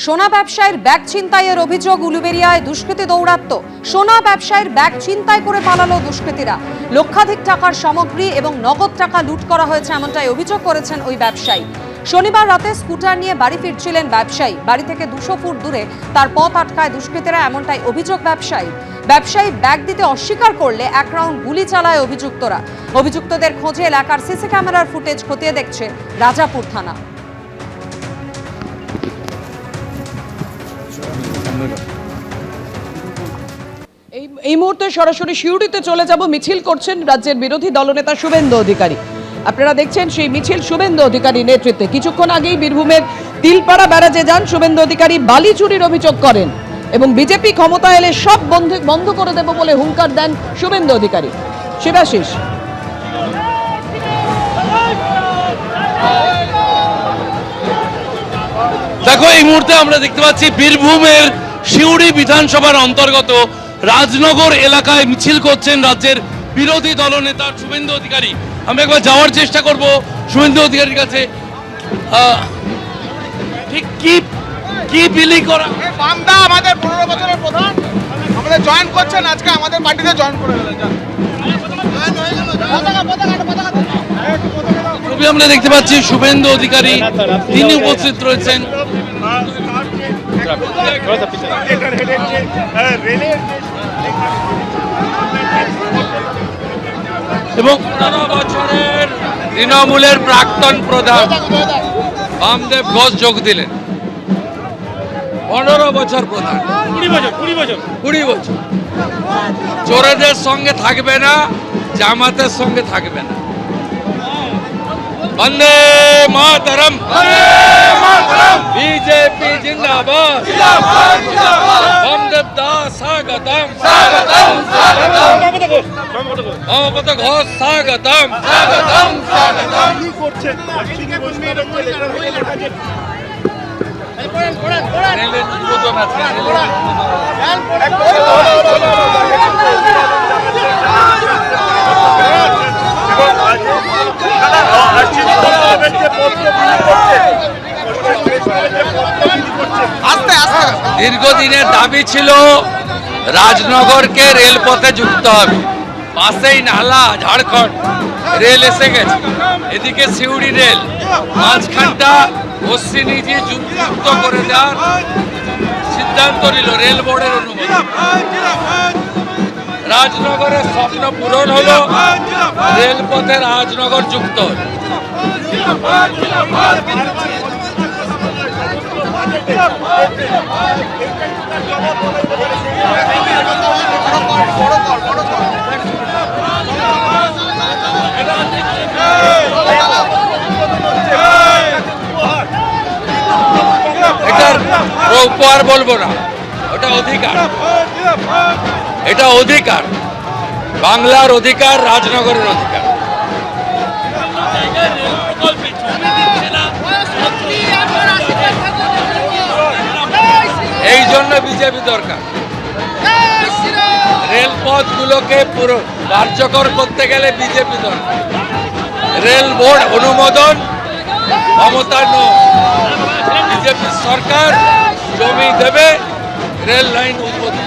সোনা ব্যবসায়ীর ব্যাগ ছিনতাইয়ের অভিযোগ। উলুবেড়িয়ায় দুষ্কৃতী দৌরাত্ম্য। সোনা ব্যবসায়ীর ব্যাগ ছিনতাই করে পালালো দুষ্কৃতীরা। লক্ষাধিক টাকার সামগ্রী এবং নগদ টাকা লুট করা হয়েছে, এমনটাই অভিযোগ করেছেন ওই ব্যবসায়ী। শনিবার রাতে স্কুটার নিয়ে বাড়ি ফিরছিলেন ব্যবসায়ী। বাড়ি থেকে 200 ফুট দূরে তার পথ আটকায় দুষ্কৃতীরা, এমনটাই অভিযোগ ব্যবসায়ী ব্যাগ দিতে অস্বীকার করলে 1 রাউন্ড গুলি চালায় অভিযুক্তরা। অভিযুক্তদের খোঁজে এলাকার সিসি ক্যামেরার ফুটেজ খতিয়ে দেখছে রাজাপুর থানা। এই মুহূর্তে সরাসরি সিউড়িতে চলে যাব। মিছিল করছেন রাজ্যের বিরোধী দলনেতা শুভেন্দু অধিকারী। আপনারা দেখছেন সেই মিছিল শুভেন্দু অধিকারীর নেতৃত্বে। কিছুক্ষণ আগেই বীরভূমের তিলপাড়া ব্যারাজে যান শুভেন্দু অধিকারী, বালি চুরির অভিযোগ করেন এবং বিজেপি ক্ষমতা এলে সব বন্ধ করে দেব বলে হুঙ্কার দেন শুভেন্দু অধিকারী। শিবাশিস, দেখো এই মুহূর্তে আমরা দেখতে পাচ্ছি বীরভূমের সিউড়ি বিধানসভার অন্তর্গত রাজনগর এলাকায় মিছিল করছেন রাজ্যের বিরোধী দলনেতা শুভেন্দু অধিকারী। আমি একবার যাওয়ার চেষ্টা করব শুভেন্দু অধিকারীর কাছে। ঠিক কি বিলি করা বামদা আমাদের 15 বছরের প্রধান আমাদের জয়েন করছেন, আজকে আমাদের পার্টিতে জয়েন করে ছবি আমরা দেখতে পাচ্ছি শুভেন্দু অধিকারী তিনি উপস্থিত রয়েছেন। এবং 15 বছরের তৃণমূলের প্রাক্তন প্রধান বামদেব ঘোষ যোগ দিলেন। 15 বছর প্রধান, 20 বছর চোরেদের সঙ্গে থাকবে না, জামাতের সঙ্গে থাকবে না। বন্দে মাতরম, বিজেপি জিন্দাবাদ, বামদেব দাস স্বাগতম, মমতা ঘোষ স্বাগতম। দীর্ঘদিনের দাবি ছিল রাজনগরকে রেলপথে যুক্ত হবে। পাশেই নালা ঝাড়খণ্ড, রেল এসে গেছে। এদিকে সিউড়ি রেল, মাঝখানটা অশ্বিনীজি যুক্ত করে দেওয়ার সিদ্ধান্ত নিল রেল বোর্ডের অনুমতি। রাজনগরের স্বপ্ন পূরণ হলো, রেলপথে রাজনগর যুক্ত হল। এটার উপহার বলবো না, ওটা অধিকার। এটা অধিকার, বাংলার অধিকার, রাজনগরের অধিকার। এই জন্য বিজেপি দরকার। রেলপথগুলোকে পুরো কার্যকর করতে গেলে বিজেপি দরকার। রেল বোর্ড অনুমোদন, ক্ষমতা বিজেপি সরকার জমি দেবে, রেল লাইন উদ্বোধন।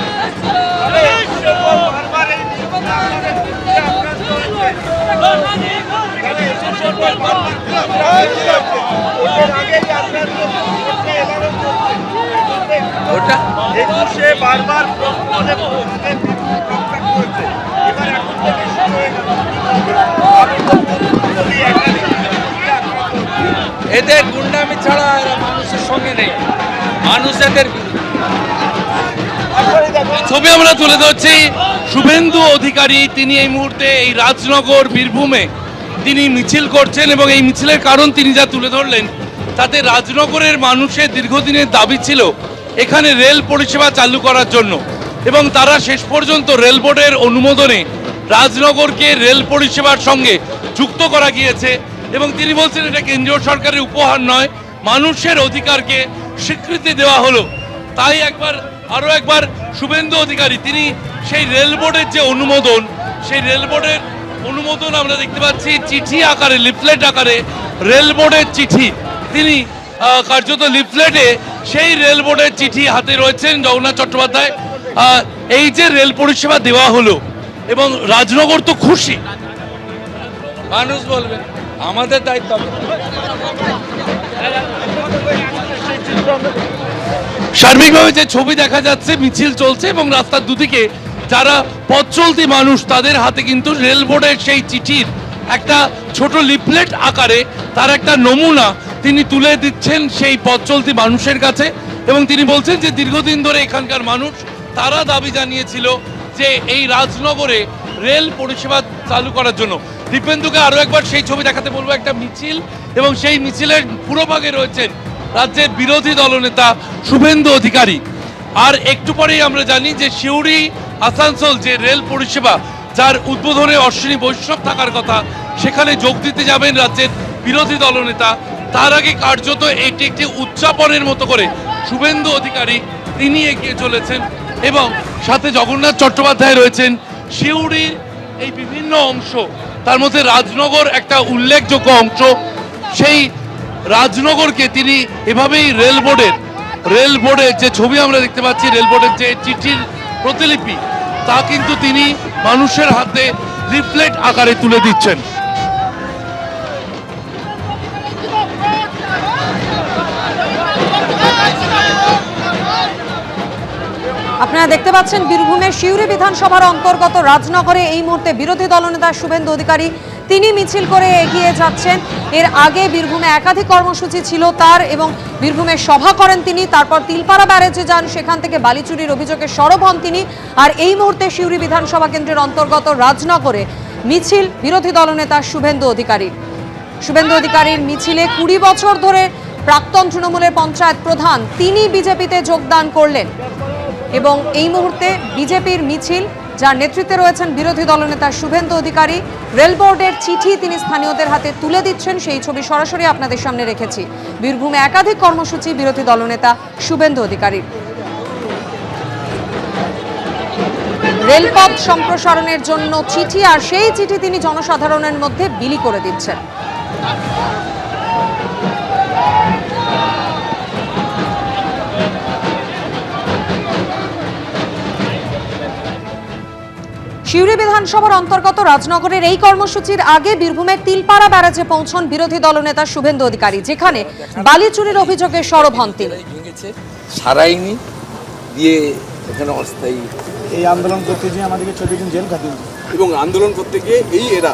ওটা বারবার এদের গুন্ডামি ছাড়া এরা মানুষের সঙ্গে নেই, মানুষ এদের ছবি আমরা তুলে ধরছি। শুভেন্দু অধিকারী তিনি এই মুহূর্তে এই রাজনগর বীরভূমে তিনি মিছিল করছেন এবং এই মিছিলের কারণ তিনি যা তুলে ধরলেন তাতে রাজনগরের মানুষের দীর্ঘদিনের দাবি ছিল এখানে রেল পরিষেবা চালু করার জন্য, এবং তারা শেষ পর্যন্ত রেল বোর্ডের অনুমোদনে রাজনগরকে রেল পরিষেবার সঙ্গে যুক্ত করা গিয়েছে। এবং তিনি বলছেন এটা কেন্দ্রীয় সরকারের উপহার নয়, মানুষের অধিকারকে স্বীকৃতি দেওয়া হলো। তাই আরো একবার শুভেন্দু অধিকারী তিনি সেই রেল বোর্ডের যে অনুমোদন, সেই রেল বোর্ডের অনুমোদন আমরা দেখতে পাচ্ছি চিঠি আকারে, লিফলেট আকারে রেল বোর্ডের চিঠি তিনি কার্যত লিফলেটে সেই রেল বোর্ডের চিঠি হাতে রয়েছেন জগন্নাথ চট্টোপাধ্যায়। এই যে রেল পরিষেবা দেওয়া হলো এবং রাজনগর তো খুশি, মানুষ বলবে আমাদের দায়িত্ব। সার্বিকভাবে যে ছবি দেখা যাচ্ছে, মিছিল চলছে এবং রাস্তার দুদিকে যারা পথ চলতি মানুষ তাদের হাতে কিন্তু রেল বোর্ডের সেই চিঠির একটা ছোট লিফলেট আকারে তার একটা নমুনা তিনি তুলে দিচ্ছেন সেই পথ চলতি মানুষের কাছে। এবং তিনি বলছেন যে দীর্ঘদিন ধরে এখানকার মানুষ তারা দাবি জানিয়েছিল যে এই রাজনগরে রেল পরিষেবা চালু করার জন্য। দীপেন্দুকে আরও একবার সেই ছবি দেখাতে বলবো, একটা মিছিল এবং সেই মিছিলের পুরোভাগে রয়েছেন রাজ্যের বিরোধী দলনেতা শুভেন্দু অধিকারী। আর একটু পরেই আমরা জানি যে সিউড়ি আসানসোল যে রেল পরিষেবা যার উদ্বোধনে অশ্বিনী বৈষ্ণব থাকার কথা, সেখানে যোগ দিতে যাবেন রাজ্যের বিরোধী দলনেতা। তার আগে কার্যত এটি একটি উদযাপনের মতো করে শুভেন্দু অধিকারী তিনি এগিয়ে চলেছেন এবং সাথে জগন্নাথ চট্টোপাধ্যায় রয়েছেন। সিউড়ির এই বিভিন্ন অংশ, তার মধ্যে রাজনগর একটা উল্লেখযোগ্য অংশ, সেই রাজনগরকে তিনি এভাবেই রেল বোর্ডের যে ছবি আমরা দেখতে পাচ্ছি, রেল বোর্ডের যে চিঠির প্রতিলিপি, তা কিন্তু তিনি মানুষের হাতে লিফলেট আকারে তুলে দিচ্ছেন। আপনারা দেখতে পাচ্ছেন বীরভূমের সিউড়ি বিধানসভার অন্তর্গত রাজনগরে এই মুহূর্তে বিরোধী দলনেতা শুভেন্দু অধিকারী তিনি মিছিল করে এগিয়ে যাচ্ছেন। এর আগে বীরভূমে একাধিক কর্মসূচি ছিল তার এবং বীরভূমে সভা করেন তিনি, তারপর তিলপাড়া ব্যারেজে যান, সেখান থেকে বালি চুরির অভিযোগে সরব হন তিনি। আর এই মুহূর্তে সিউড়ি বিধানসভা কেন্দ্রের অন্তর্গত রাজনগরে মিছিল বিরোধী দলনেতা শুভেন্দু অধিকারীর মিছিলে 20 বছর ধরে প্রাক্তন তৃণমূলের পঞ্চায়েত প্রধান তিনি বিজেপিতে যোগদান করলেন এবং এই মুহূর্তে বিজেপির মিছিল, যার নেতৃত্বে রয়েছেন বিরোধী দলনেতা শুভেন্দু অধিকারী। রেল বোর্ডের চিঠি তিনি স্থানীয়দের হাতে তুলে দিচ্ছেন, সেই ছবি সরাসরি আপনাদের সামনে রেখেছি। বীরভূমে একাধিক কর্মসূচি বিরোধী দলনেতা শুভেন্দু অধিকারীর। রেলপথ সম্প্রসারণের জন্য চিঠি, আর সেই চিঠি তিনি জনসাধারণের মধ্যে বিলি করে দিচ্ছেন। সিউড়ি বিধানসভার অন্তর্গত রাজনগরের এই কর্মসূচির আগে বীরভূমের তিলপাড়া ব্যারাজে পৌঁছন বিরোধী দলনেতা শুভেন্দু অধিকারী, যেখানে বালি চুরির অভিযোগে সরব হন তিনি। সারাইনি দিয়ে এখানে অস্থায়ী এই আন্দোলন করতে গিয়ে আমাদেরকে 14 দিন জেল খাটিয়ে দিল। এবং আন্দোলন করতে গিয়ে এই এরা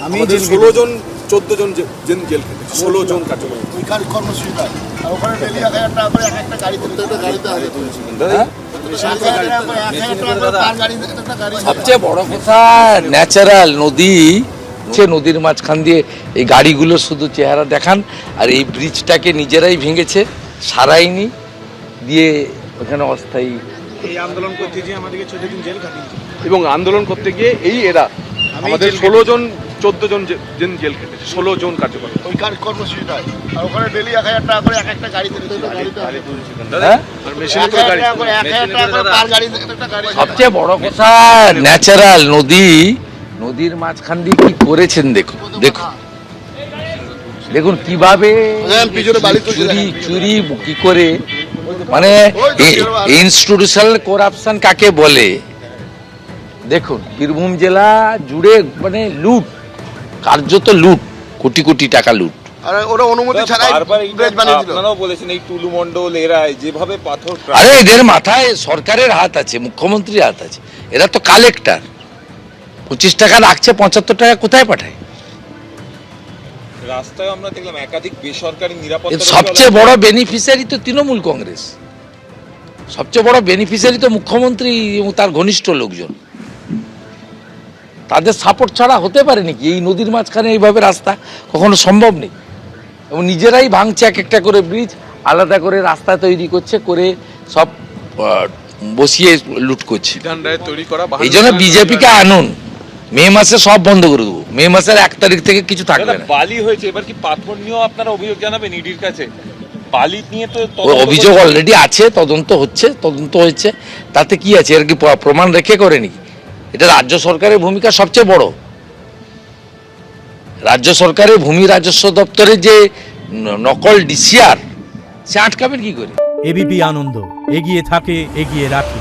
আমি আমাদের 16 জন 14 জন জেল খেতে 16 জন কার্যকর ওই কর্মসূচিটা আর ওখানে ডেলি 1000 টাকা করে একটা গাড়িতে সবচেয়ে বড় কথা ন্যাচারাল নদী, সে নদীর মাঝখান দিয়ে এই গাড়িগুলো শুধু চেহারা দেখান। আর এই ব্রিজটাকে নিজেরাই ভেঙেছে, সারাইনি দিয়ে ওখানে অস্থায়ী। এই আন্দোলন করতে গিয়ে আমাদেরকে 14 দিন জেল খাটিয়ে দিল। এবং আন্দোলন করতে গিয়ে এই এরা আমাদের 16 জন 14 জন জেল খেতে 16 জন কার্যকর ওই কর্মসূচিটা আর ওখানে ডেলি 1000 টাকা করে একটা গাড়িতে আর মেশিনে করে গাড়ি 1000 টাকা করে পার গাড়িতে একটা গাড়ি। সবচেয়ে বড় কথা ন্যাচারাল নদী, নদীর মাঝখান দিয়ে কি করেছেন দেখুন, দেখুন কিভাবে চুরি কি করে, মানে ইনস্টিটিউশনাল করাপশন কাকে বলে। দেখুন বীরভূম জেলা জুড়ে মানে লুট, কার্যত লুট, কোটি কোটি টাকা লুট। আর ওরা অনুমতি ছাড়াই ব্রিজ বানিয়ে দিল। আপনারাও বলেছেন এই টুলু মণ্ডল এরা যেভাবে পাথর, আরে এদের মাথায় সরকারের হাত আছে, মুখ্যমন্ত্রীর হাত আছে। এরা তো কালেক্টর, 25 টাকা রাখছে, 75 টাকা কোথায় পাঠায়? রাস্তায় আমরা দেখলাম একাধিক বেসরকারি নিরাপত্তা। সবচেয়ে বড় বেনিফিশিয়ারি তো তৃণমূল কংগ্রেস, সবচেয়ে বড় বেনিফিশিয়ারি তো মুখ্যমন্ত্রী এবং তার ঘনিষ্ঠ লোকজন। তাদের সাপোর্ট ছাড়া হতে পারে নাকি এই নদীর মাঝখানে এইভাবে রাস্তা? কখনো সম্ভব নেই। এবং নিজেরাই ভাঙছে এক একটা করে ব্রিজ, আলাদা করে রাস্তা তৈরি করছে, করে সব বসিয়ে লুট করছে। এই জন্য বিজেপিকে আনুন, মে মাসে সব বন্ধ করে দেবো। মে মাসের 1 তারিখ থেকে কিছু থাকবে না। বালি হয়েছে, এবার কি পাথর নিয়েও আপনারা অভিযোগ জানাবেন ইডির কাছে? বালি নিয়ে তো অভিযোগ অলরেডি আছে, তদন্ত হচ্ছে, তাতে কি আছে? এর কি প্রমাণ রেখে করে নাকি? এটা রাজ্য সরকারের ভূমিকা সবচেয়ে বড়। রাজ্য সরকারের ভূমি রাজস্ব দপ্তরে যে নকল ডিসিআর সে আটকাবেন কি করে? এবিপি আনন্দ, এগিয়ে থাকে, এগিয়ে রাখে।